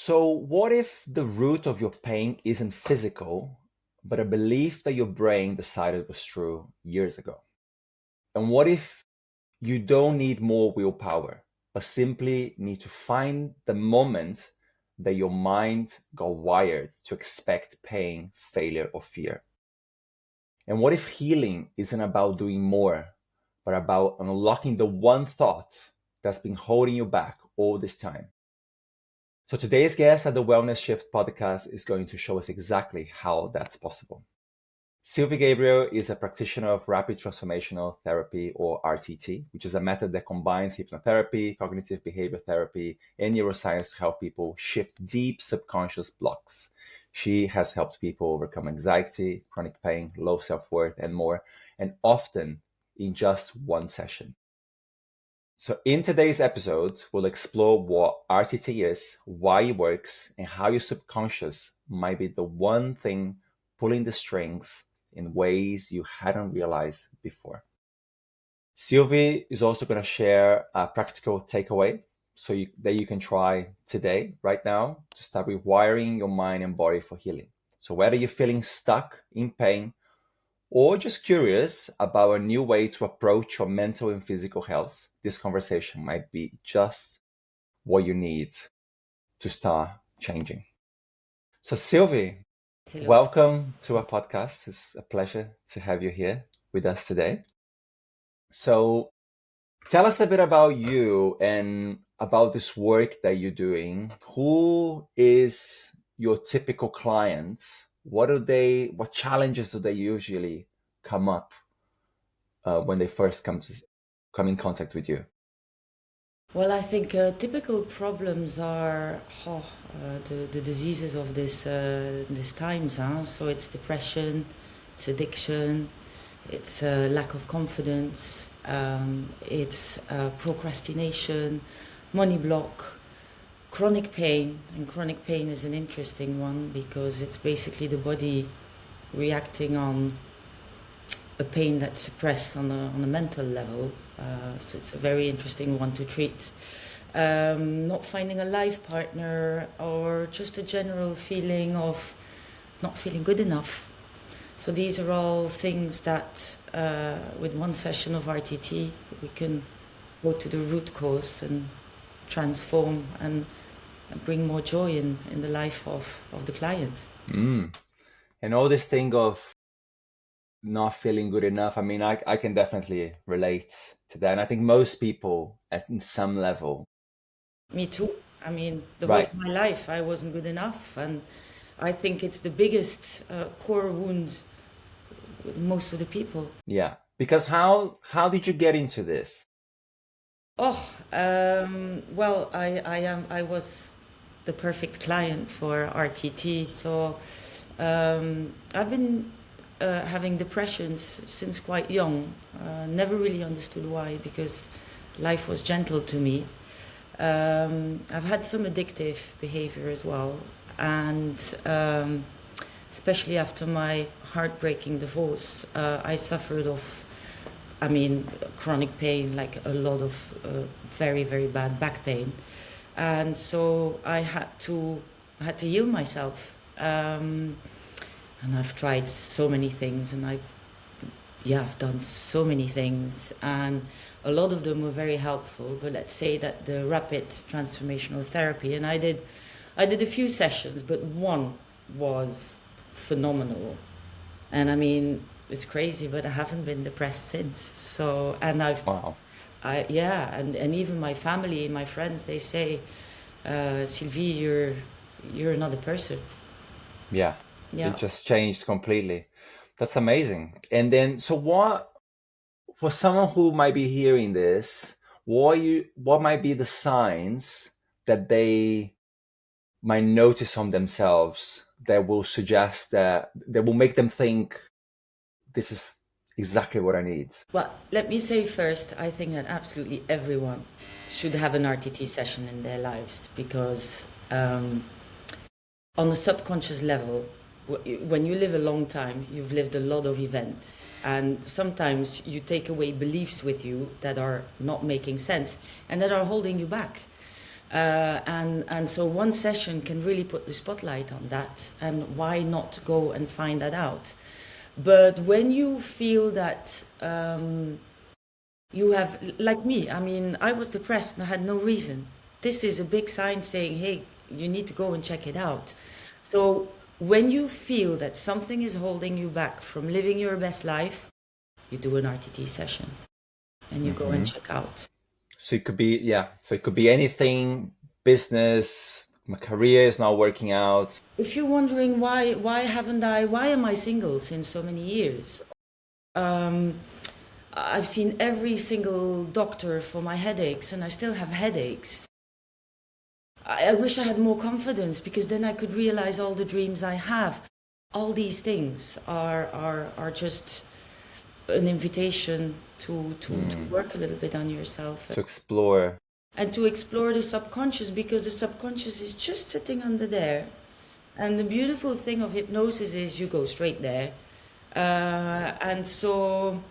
So, what if the root of your pain isn't physical, but a belief that your brain decided was true years ago? And what if you don't need more willpower, but simply need to find the moment that your mind got wired to expect pain, failure, or fear? And what if healing isn't about doing more, but about unlocking the one thought that's been holding you back all this time? So today's guest at the Wellness Shift podcast is going to show us exactly how that's possible. Sylvie Gabriel is a practitioner of Rapid Transformational Therapy, or RTT, which is a method that combines hypnotherapy, cognitive behavior therapy, and neuroscience to help people shift deep subconscious blocks. She has helped people overcome anxiety, chronic pain, low self-worth, and more, and often in just one session. So in today's episode, we'll explore what RTT is, why it works, and how your subconscious might be the one thing pulling the strings in ways you hadn't realized before. Sylvie is also going to share a practical takeaway that you can try today, right now, to start rewiring your mind and body for healing. So whether you're feeling stuck in pain or just curious about a new way to approach your mental and physical health, this conversation might be just what you need to start changing. So Sylvie, Hello. welcome to our podcast. It's a pleasure to have you here with us today. So tell us a bit about you and about this work that you're doing. Who is your typical client? What challenges do they usually come up when they first come in contact with you? Well, I think typical problems are the diseases of this times. Huh? So it's depression, it's addiction, it's lack of confidence, it's procrastination, money block, chronic pain. And chronic pain is an interesting one because it's basically the body reacting on a pain that's suppressed on a mental level. So it's a very interesting one to treat. Not finding a life partner or just a general feeling of not feeling good enough. So these are all things that with one session of RTT, we can go to the root cause and transform and bring more joy in the life of the client. Mm. And all this thing of not feeling good enough, I mean, I can definitely relate to that. And I think most people at some level, Me too. I mean, the whole right? of my life I wasn't good enough, and I think it's the biggest core wound with most of the people. Yeah. Because how did you get into this? Well, I was the perfect client for RTT, so I've been having depressions since quite young. Never really understood why, because life was gentle to me. I've had some addictive behavior as well, and especially after my heartbreaking divorce, I suffered of, I mean, chronic pain, like a lot of very, very bad back pain, and so I had to heal myself, and I've tried so many things, and I've done so many things, and a lot of them were very helpful. But let's say that the rapid transformational therapy, and I did a few sessions, but one was phenomenal. And I mean, it's crazy, but I haven't been depressed since. So, and Wow. yeah, and even my family, my friends, they say, Sylvie, you're another person. Yeah. It Yeah. just changed completely. That's amazing. And then, so what, for someone who might be hearing this, what might be the signs that they might notice on themselves that will suggest that will make them think this is exactly what I need? Well, let me say first, I think that absolutely everyone should have an RTT session in their lives because on a subconscious level, when you live a long time, you've lived a lot of events, and sometimes you take away beliefs with you that are not making sense and that are holding you back. And so one session can really put the spotlight on that, and why not go and find that out? But when you feel that you have, like me, I mean, I was depressed and I had no reason. This is a big sign saying, hey, you need to go and check it out. So when you feel that something is holding you back from living your best life, you do an RTT session and you go and check out. So it could be, yeah. So it could be anything, business, my career is not working out. If you're wondering why am I single since so many years? I've seen every single doctor for my headaches and I still have headaches. I wish I had more confidence, because then I could realize all the dreams I have. All these things are just an invitation to work a little bit on yourself To explore. and to explore the subconscious, because the subconscious is just sitting under there. And the beautiful thing of hypnosis is you go straight there. And so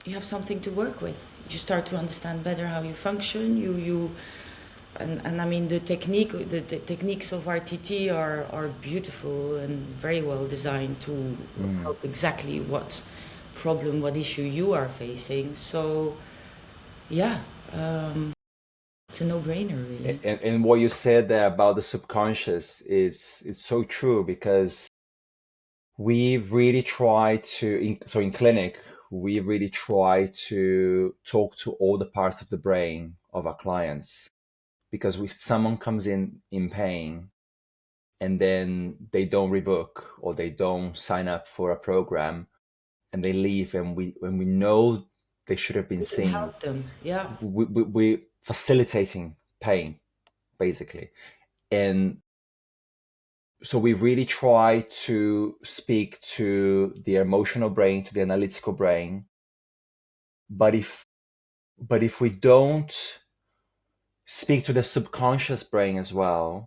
you have something to work with. You start to understand better how you function. And I mean, the techniques of RTT are beautiful and very well designed to help exactly what problem, what issue you are facing. So, yeah, it's a no-brainer, really. And what you said there about the subconscious is, it's so true, because we really try to, so in clinic, we really try to talk to all the parts of the brain of our clients, because if someone comes in pain and then they don't rebook or they don't sign up for a program and they leave, and we know they should have been We can seen, help them. Yeah. we're facilitating pain, basically. And so we really try to speak to the emotional brain, to the analytical brain. But if we don't speak to the subconscious brain as well,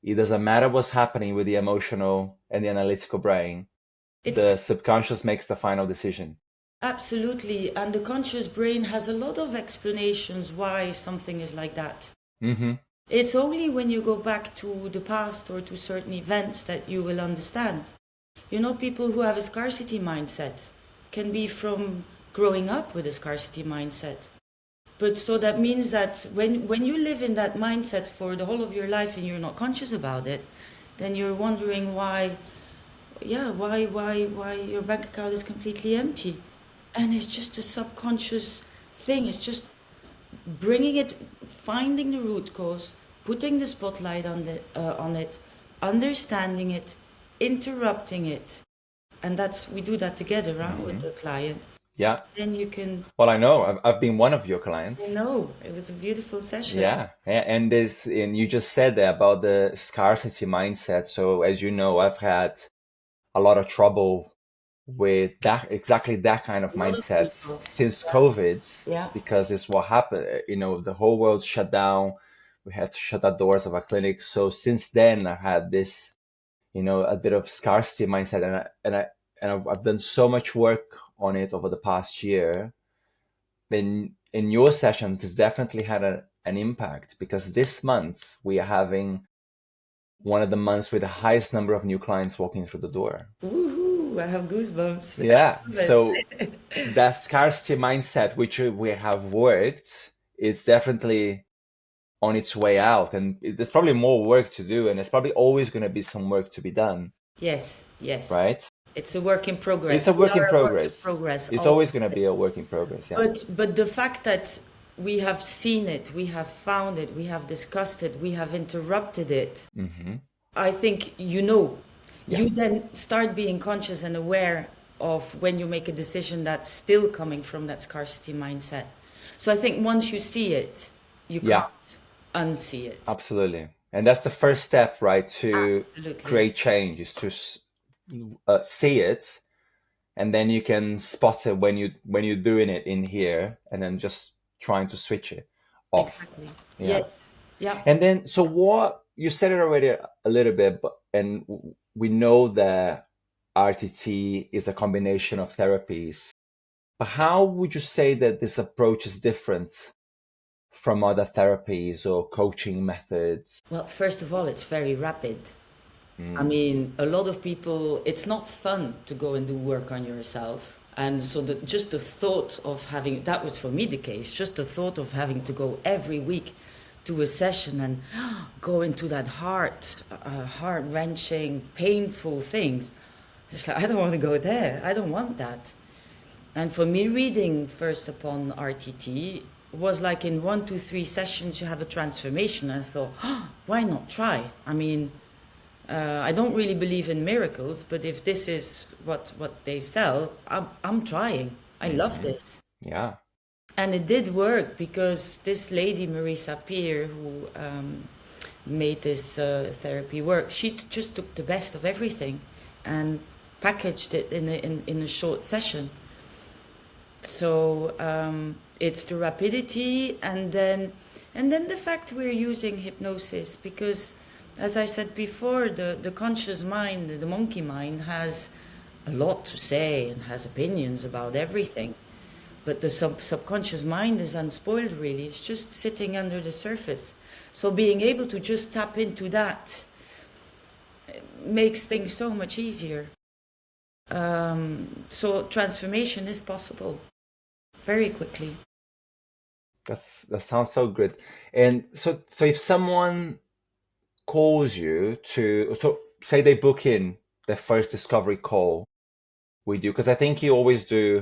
it doesn't matter what's happening with the emotional and the analytical brain. The It's subconscious makes the final decision. absolutely, and the conscious brain has a lot of explanations why something is like that. Mm-hmm. It's only when you go back to the past or to certain events that you will understand. You know, people who have a scarcity mindset can be from growing up with a scarcity mindset. But so that means that when you live in that mindset for the whole of your life and you're not conscious about it, then you're wondering why, yeah, why your bank account is completely empty. And it's just a subconscious thing. It's just bringing it, finding the root cause, putting the spotlight on it, understanding it, interrupting it, and that's we do that together, right, with the client. Yeah. Then you can, Well, I know I've been one of your clients. it was a beautiful session. Yeah, and you just said that about the scarcity mindset. So as you know, I've had a lot of trouble with that, exactly that kind of A lot of mindset people. since Yeah, COVID, yeah, because it's what happened. The whole world shut down. We had to shut the doors of our clinic. So since then, I had this, a bit of scarcity mindset, and I've done so much work on it over the past year. In your session, this definitely had an impact, because this month we are having one of the months with the highest number of new clients walking through the door. woohoo! I have goosebumps. Yeah. I love So it. that scarcity mindset, which we have worked, it's definitely on its way out. And there's probably more work to do. And there's probably always going to be some work to be done, Yes, yes. right? It's a work in It's progress. a We work in are a work in progress. progress. It's All always going to be a work in progress. Yeah. But the fact that we have seen it, we have found it, we have discussed it, we have interrupted it, I think Yeah. you then start being conscious and aware of when you make a decision that's still coming from that scarcity mindset. So I think once you see it, you Yeah. can't unsee it. Absolutely. And that's the first step, right? To Absolutely. create change, is to see it, and then you can spot it when you're doing it in here, and then just trying to switch it off. Exactly. Yeah. Yes. Yeah. And then, so what you said it already a little bit, but and we know that RTT is a combination of therapies. But how would you say that this approach is different from other therapies or coaching methods? Well, first of all, it's very rapid. I Mm. mean, a lot of people, it's not fun to go and do work on yourself. And so just the thought of having, that was for me the case, just the thought of having to go every week to a session and go into that heart-wrenching, painful things. It's like, I don't want to go there. I don't want that. And for me, reading first upon RTT was like in 1, 2, 3 sessions, you have a transformation. And I thought, why not try? I mean, I don't really believe in miracles, but if this is what they sell, I'm trying. I love this. Yeah. And it did work because this lady, Marisa Peer, who made this therapy work, she just took the best of everything and packaged it in a short session. So it's the rapidity and then the fact we're using hypnosis because, as I said before, the conscious mind, the monkey mind, has a lot to say and has opinions about everything. But the subconscious mind is unspoiled, really. It's just sitting under the surface. So being able to just tap into that makes things so much easier. So transformation is possible very quickly. That sounds so good. And so if someone calls you to, so say they book in their first discovery call with you, because I think you always do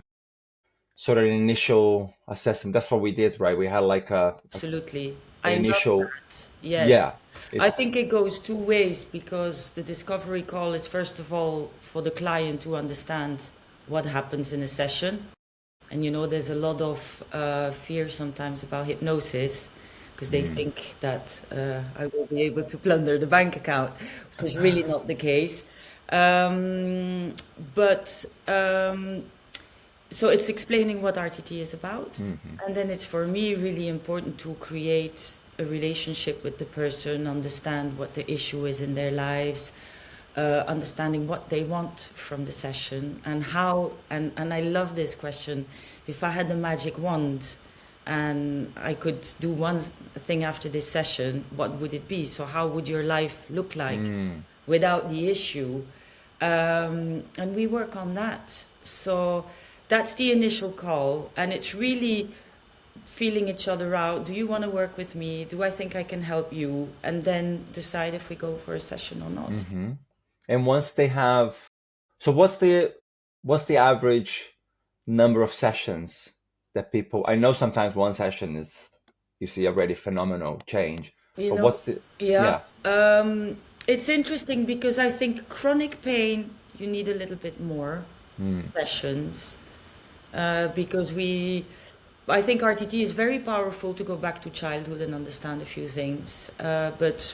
sort of an initial assessment. That's what we did, right? We had like Absolutely. an I love initial, that. Yes. yeah. I It's think it goes two ways because the discovery call is first of all for the client to understand what happens in a session. And you know, there's a lot of fear sometimes about hypnosis because they think that I will be able to plunder the bank account, which is really not the case. Um, but so it's explaining what RTT is about. And then it's for me really important to create a relationship with the person, understand what the issue is in their lives, understanding what they want from the session and how. And I love this question. If I had a magic wand and I could do one thing after this session, what would it be? So how would your life look like without the issue? And we work on that. So that's the initial call, and it's really feeling each other out. Do you want to work with me? Do I think I can help you? And then decide if we go for a session or not. and once they have, so what's the average number of sessions that people, I know sometimes one session is, you see already phenomenal change, You but know, what's the, yeah. yeah. It's interesting because I think chronic pain, you need a little bit more sessions because I think RTT is very powerful to go back to childhood and understand a few things. But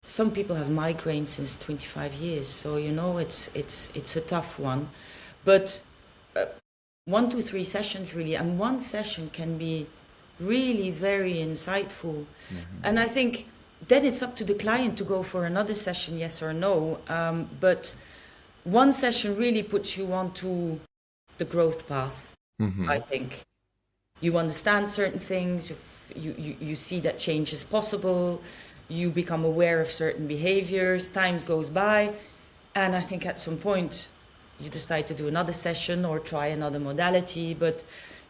some people have migraines since 25 years, so you know it's a tough one. But 1, 2, 3 sessions really, and one session can be really very insightful. And I think then it's up to the client to go for another session, yes or no. But one session really puts you onto the growth path, I think. You understand certain things, you see that change is possible, you become aware of certain behaviors, time goes by, and I think at some point you decide to do another session or try another modality. But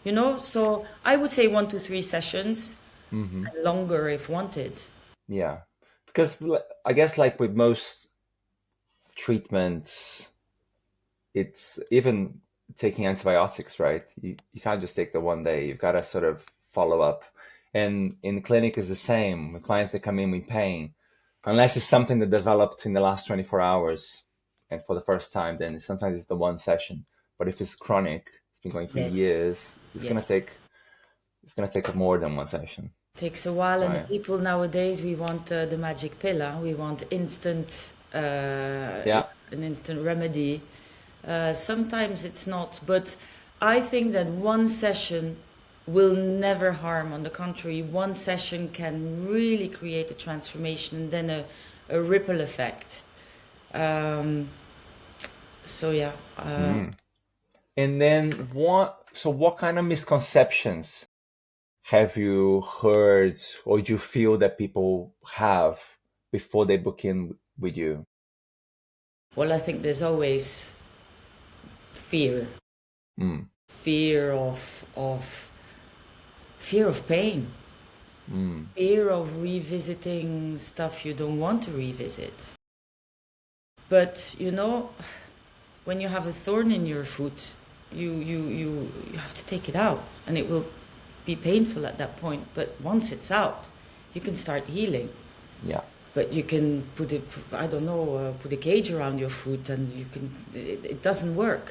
you know, so I would say 1, 2, 3 sessions, and longer if wanted. Yeah, because I guess like with most treatments, it's even taking antibiotics, right? You can't just take the one day. You've got to sort of follow up. And in the clinic is the same. With clients that come in with pain, unless it's something that developed in the last 24 hours and for the first time, then sometimes it's the one session. But if it's chronic, it's been going for Yes, years, yes. it's gonna take more than one session. Takes a while, and the Right. people nowadays, we want the magic pill. Huh? We want instant, Yeah. an instant remedy. Sometimes it's not, but I think that one session will never harm. On the contrary, one session can really create a transformation and then a ripple effect. Um, so yeah, And then what kind of misconceptions have you heard or do you feel that people have before they book in with you? Well, I think there's always fear, Mm. fear of pain, Mm. fear of revisiting stuff you don't want to revisit. But you know, when you have a thorn in your foot, you have to take it out, and it will be painful at that point. But once it's out, you can start healing. Yeah. But you can put put a cage around your foot, and it doesn't work.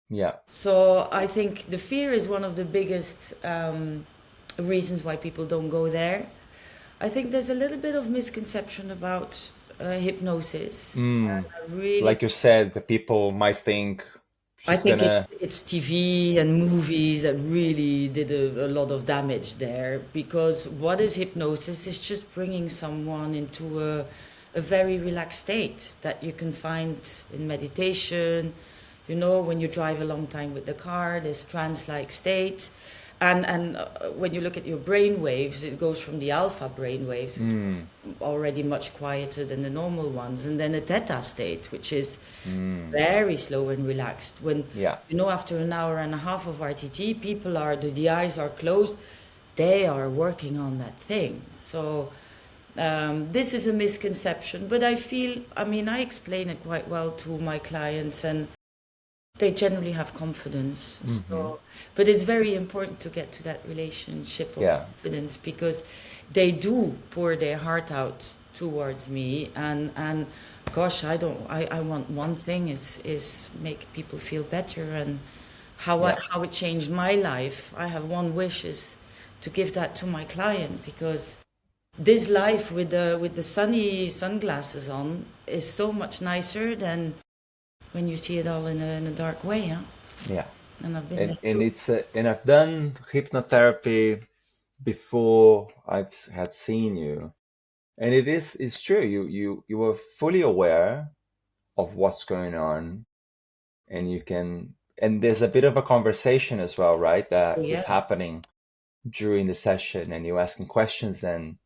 Yeah. So I think the fear is one of the biggest reasons why people don't go there. I think there's a little bit of misconception about hypnosis. Mm. I really, Like you said, the people might think I she's think gonna. it's TV and movies that really did a lot of damage there. Because what is hypnosis? Is just bringing someone into a very relaxed state that you can find in meditation. You know, when you drive a long time with the car, this trance-like state. And when you look at your brain waves, it goes from the alpha brain waves, which Mm. are already much quieter than the normal ones, and then a theta state, which is Mm. very slow and relaxed. When, Yeah. you know, after an hour and a half of RTT, the eyes are closed, they are working on that thing. So this is a misconception, but I explain it quite well to my clients, and they generally have confidence. So, but it's very important to get to that relationship of Yeah. confidence, because they do pour their heart out towards me, and gosh, I want one thing is make people feel better, and Yeah. how it changed my life. I have one wish, is to give that to my client, because this life with the sunny sunglasses on is so much nicer than when you see it all in a dark way, huh? Yeah. And I've been And there too. and I've done hypnotherapy before had seen you, and it's true. You were fully aware of what's going on, and you can, and there's a bit of a conversation as well, right? Oh That is yeah. happening during the session, and you're asking questions, and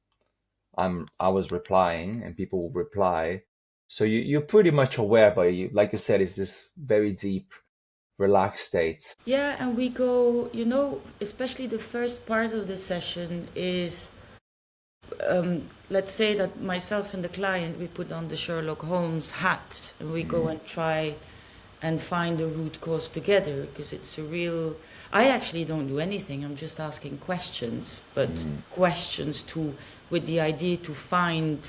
I was replying, and people will reply. So you're pretty much aware, but you, like you said, it's this very deep, relaxed state. Yeah, and we go, you know, especially the first part of the session is, let's say that myself and the client, we put on the Sherlock Holmes hat, and we go and try and find the root cause together, because it's a real, I actually don't do anything. I'm just asking questions, but questions with the idea to find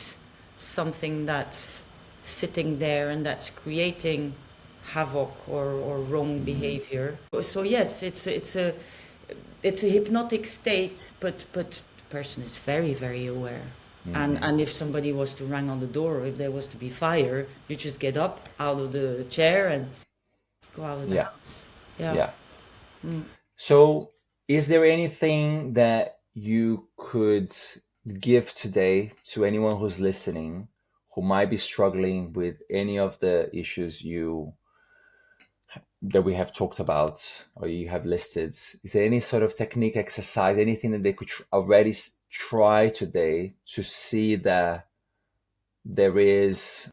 something that's sitting there and that's creating havoc or wrong behavior. So yes, it's a hypnotic state, but the person is very, very aware. And if somebody was to rang on the door, or if there was to be fire, you just get up out of the chair and go out of the Yeah. house. Yeah. Yeah. So, is there anything that you could give today to anyone who's listening who might be struggling with any of the issues that we have talked about or you have listed? Is there any sort of technique, exercise, anything that they could already try today to see that there is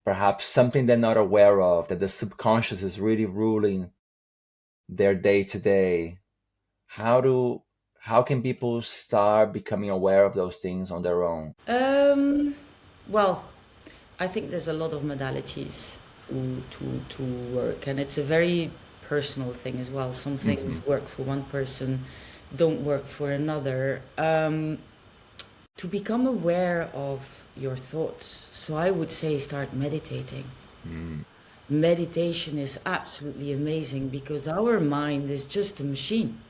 perhaps something they're not aware of, that the subconscious is really ruling their day to day? How can people start becoming aware of those things on their own? Well, I think there's a lot of modalities to work, and it's a very personal thing as well. Some things work for one person, don't work for another. To become aware of your thoughts, so I would say start meditating. Meditation is absolutely amazing, because our mind is just a machine.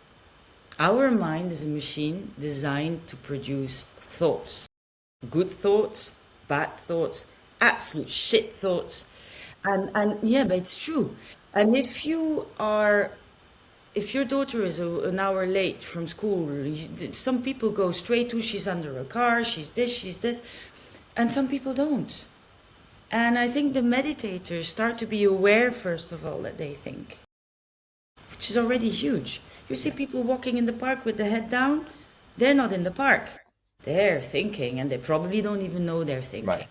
Our mind is a machine designed to produce thoughts. Good thoughts, bad thoughts, absolute shit thoughts. And yeah, but it's true. And if your daughter is an hour late from school, some people go straight to, she's under a car, she's this, and some people don't. And I think the meditators start to be aware, first of all, that they think, which is already huge. You see people walking in the park with the head down, They're not in the park. They're thinking, and they probably don't even know they're thinking. Right.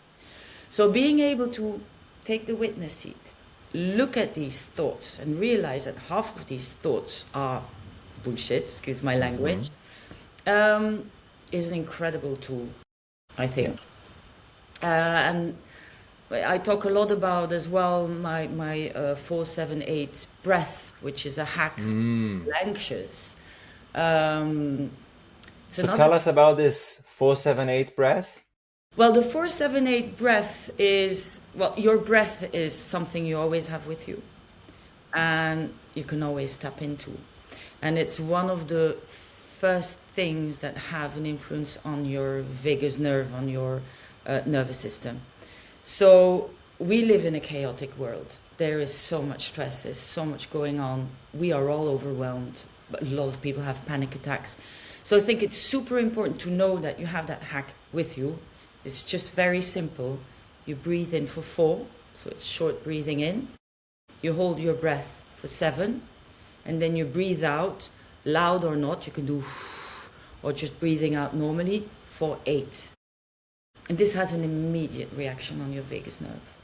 So being able to take the witness seat, look at these thoughts and realize that half of these thoughts are bullshit, excuse my language, is an incredible tool, I think. And I talk a lot about as well my 478 breath, which is a hack for anxious. So tell us about this 478 breath. Well, the 478 breath is, well, your breath is something you always have with you and you can always tap into. And it's one of the first things that have an influence on your vagus nerve, on your nervous system. So we live in a chaotic world. There is so much stress, there's so much going on. We are all overwhelmed. A lot of people have panic attacks. So I think it's super important to know that you have that hack with you. It's just very simple. You breathe in for 4, so it's short breathing in. You hold your breath for 7, and then you breathe out, loud or not. You can do or just breathing out normally for 8. And this has an immediate reaction on your vagus nerve.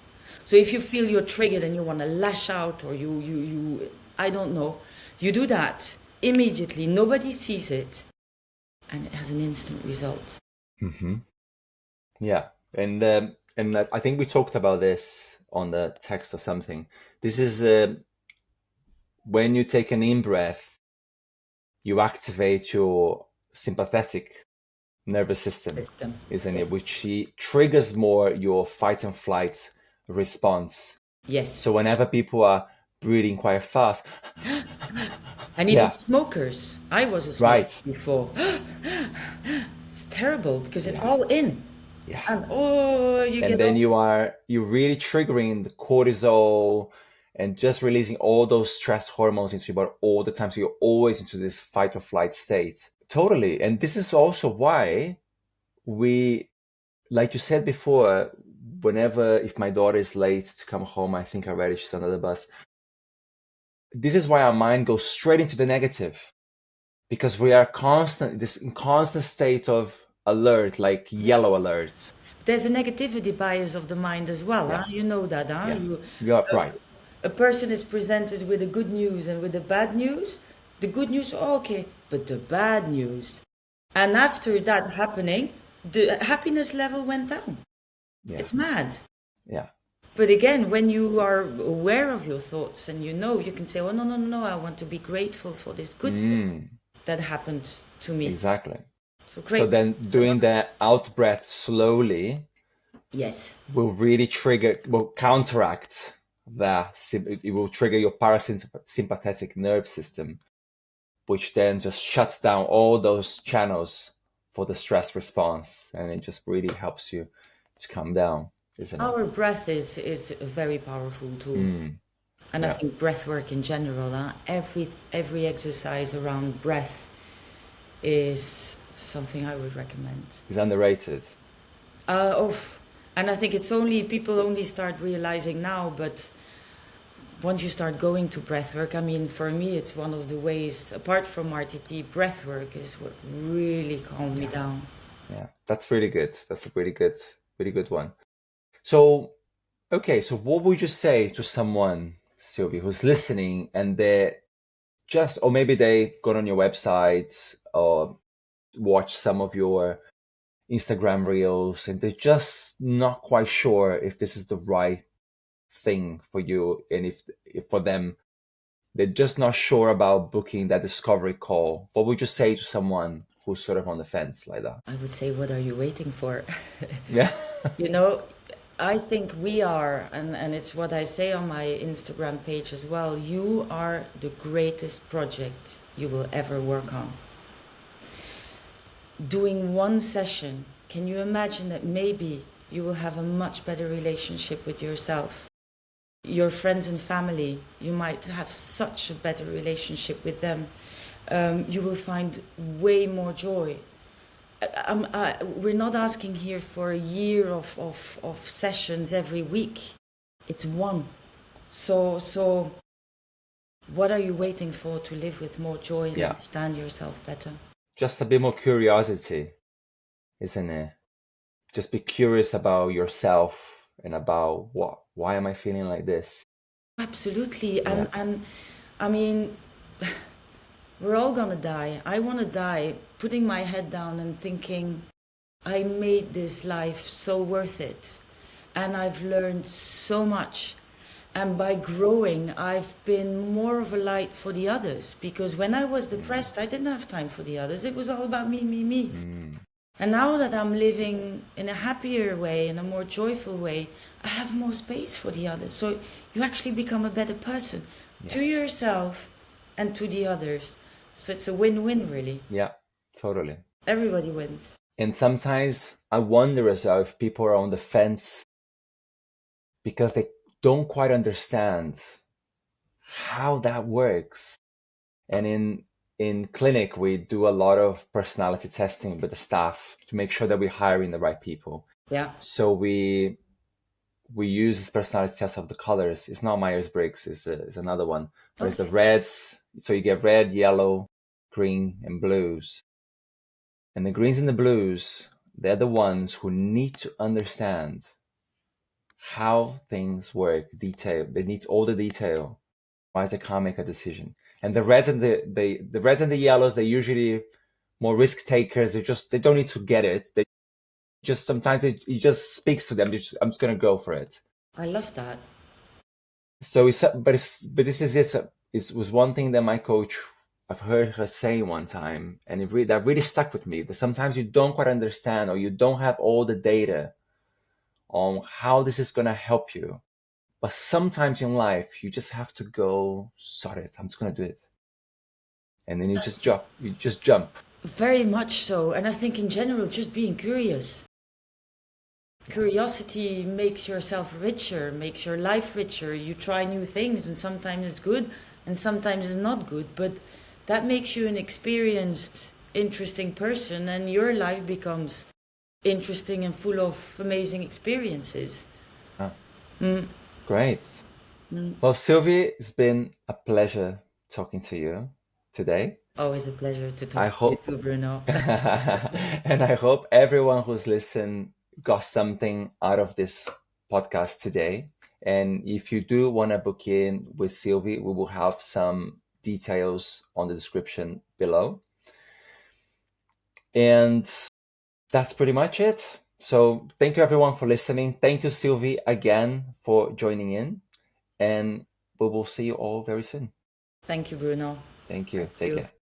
So if you feel you're triggered and you want to lash out, or you I don't know, you do that immediately. Nobody sees it, and it has an instant result. Yeah, and I think we talked about this on the text or something. This is when you take an in breath, you activate your sympathetic nervous system, isn't it? Which triggers more your fight and flight response. Yes. So whenever people are breathing quite fast, and even smokers, I was a smoker before. It's terrible because it's all in. Yeah. And then you're really triggering the cortisol and just releasing all those stress hormones into your body all the time. So you're always into this fight or flight state. Totally. And this is also why we, like you said before, if my daughter is late to come home, I think already she's under the bus. This is why our mind goes straight into the negative, because we are in constant state of alert, like yellow alert. There's a negativity bias of the mind as well. Huh? You know that, huh? Yeah. Right. A person is presented with the good news and with the bad news. The good news, okay, but the bad news. And after that happening, the happiness level went down. Yeah. It's mad. Yeah. But again, when you are aware of your thoughts and you can say, oh, no, I want to be grateful for this good thing that happened to me. Exactly. So then doing the out breath slowly will really counteract that. It will trigger your parasympathetic nerve system, which then just shuts down all those channels for the stress response. And it just really helps you to calm down, isn't it? Our breath is a very powerful tool. And I think breath work in general, every exercise around breath is something I would recommend. It's underrated. And I think people only start realizing now, but once you start going to breath work, I mean, for me, it's one of the ways, apart from RTT, breath work is what really calmed me down. Yeah, that's really good. That's a really good one. So, okay, so what would you say to someone, Sylvie, who's listening and or maybe they got on your website or watch some of your Instagram reels and they're just not quite sure if this is the right thing for you, and if for them they're just not sure about booking that discovery call, what would you say to someone who's sort of on the fence like that? I would say, what are you waiting for? Yeah. I think we are, and it's what I say on my Instagram page as well, you are the greatest project you will ever work on. Doing one session, can you imagine that maybe you will have a much better relationship with yourself? Your friends and family, you might have such a better relationship with them. You will find way more joy. We're not asking here for a year of sessions every week. It's one. So what are you waiting for to live with more joy and understand yourself better? just a bit more curiosity, isn't it? Just be curious about yourself and about why am I feeling like this? Absolutely. Yeah. And I mean, we're all gonna die. I want to die putting my head down and thinking, I made this life so worth it. And I've learned so much. And by growing, I've been more of a light for the others. Because when I was Mm. depressed, I didn't have time for the others. It was all about me, me, me. Mm. And now that I'm living in a happier way, in a more joyful way, I have more space for the others. So you actually become a better person Yeah. to yourself and to the others. So it's a win-win, really. Yeah, totally. Everybody wins. And sometimes I wonder as well if people are on the fence because they don't quite understand how that works. And in clinic, we do a lot of personality testing with the staff to make sure that we're hiring the right people. Yeah. So we use this personality test of the colors. It's not Myers-Briggs, it's another one. But it's the Okay. reds. So you get red, yellow, green, and blues. And the greens and the blues, they're the ones who need to understand how things work, detail. They need all the detail. Otherwise, they can't make a decision. And the reds and the reds and the yellows, they're usually more risk takers. They don't need to get it. They just sometimes it just speaks to them. I'm just gonna go for it. I love that. So but this is it. It was one thing that my coach, I've heard her say one time, and that really stuck with me. That sometimes you don't quite understand, or you don't have all the data on how this is gonna help you. But sometimes in life, you just have to go, sod it. I'm just gonna do it, and then you just jump. You just jump. Very much so. And I think in general, just being curious. Yeah. Curiosity makes yourself richer, makes your life richer. You try new things, and sometimes it's good, and sometimes it's not good. But that makes you an experienced, interesting person, and your life becomes interesting and full of amazing experiences. Ah, Mm. great. Well, Sylvie, it's been a pleasure talking to you today. Always a pleasure to I talk to you hope, too, Bruno. and I hope everyone who's listened got something out of this podcast today. And if you do want to book in with Sylvie, we will have some details on the description below. And that's pretty much it. So thank you everyone for listening. Thank you, Sylvie, again for joining in. And we will see you all very soon. Thank you, Bruno. Thank you. Thank Take you. care.